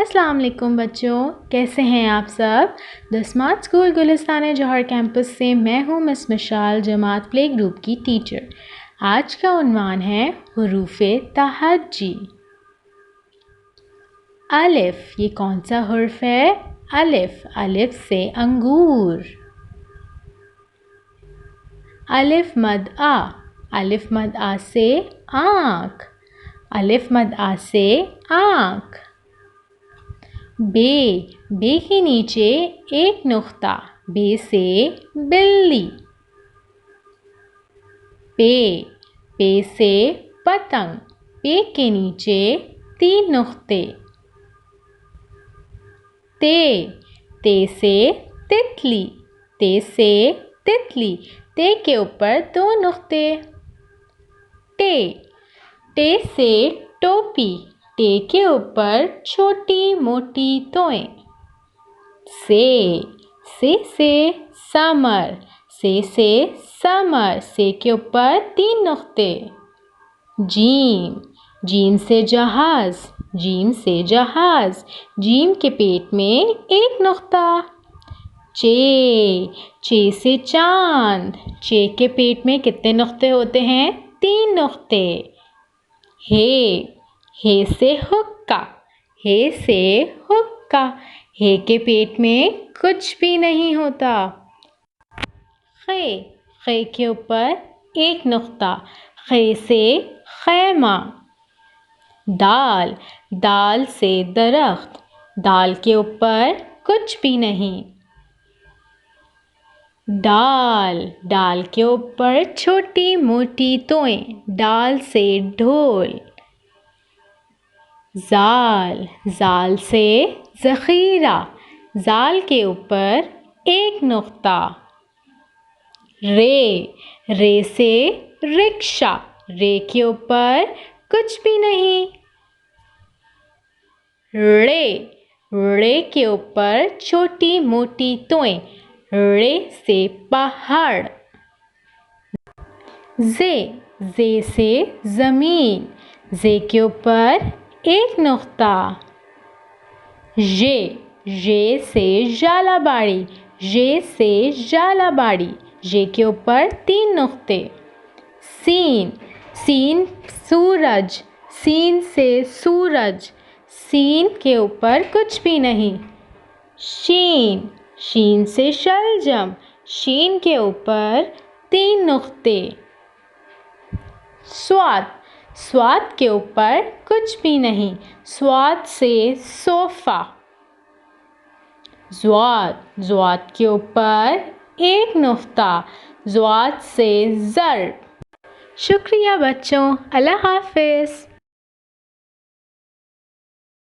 अस्सलाम वालेकुम बच्चों, कैसे हैं आप सब। The smart school Gulistan Jauhar campus से मैं हूं मिस मिशाल, जमात प्ले ग्रुप की टीचर। आज का उन्वान है हुरूफ़े तहज्जी। अलिफ, ये कौन सा हुर्फ है? अलिफ, अलिफ से अंगूर। अलिफ मद आ, अलिफ मद आ से आँख। अलिफ मद आ से आँख। बे, बे के नीचे एक नुक्ता, बे से बिल्ली। पे, पे से पतंग, पे के नीचे 3 नुक्ते। ते, ते से तितली, ते से तितली, ते के ऊपर 2 नुक्ते। टे, टे से टोपी, टे के ऊपर छोटी मोटी तोएं। से समर, से समर, से के ऊपर 3 नुक्ते। जीम, जीम से जहाज, जीम से जहाज, जीम के पेट में 1 नुक्ता। चे से चांद, चे के पेट में कितने नुक्ते होते हैं? 3 नुक्ते। हे से हुक्का, हे से हुक्का, हे के पेट में कुछ भी नहीं होता। खे के ऊपर 1 नुक्ता, खे से खैमा। दाल, दाल से दरख्त, दाल के ऊपर कुछ भी नहीं। डाल, डाल के ऊपर छोटी मोटी तोएं, डाल से ढोल। जाल, जाल से ज़ख़ीरा, जाल के ऊपर 1 नुक्ता। रे से रिक्शा, रे के ऊपर कुछ भी नहीं। रे के ऊपर छोटी मोटी तोएं, रे से पहाड़। जे से ज़मीन, जे के ऊपर 1 नुक्ता। जे से झालाबाड़ी, जे से झालाबाड़ी, जे के ऊपर 3 नुक्ते। सीन सूरज, सीन से सूरज, सीन के ऊपर कुछ भी नहीं। शीन से शलजम, शीन के ऊपर 3 नुक्ते। स्वाद के ऊपर कुछ भी नहीं, स्वाद से सोफ़ा। ज़्वाद के ऊपर 1 नुक्ता, ज़्वाद से ज़र्ब। शुक्रिया बच्चों, अल्लाह हाफ़िज़।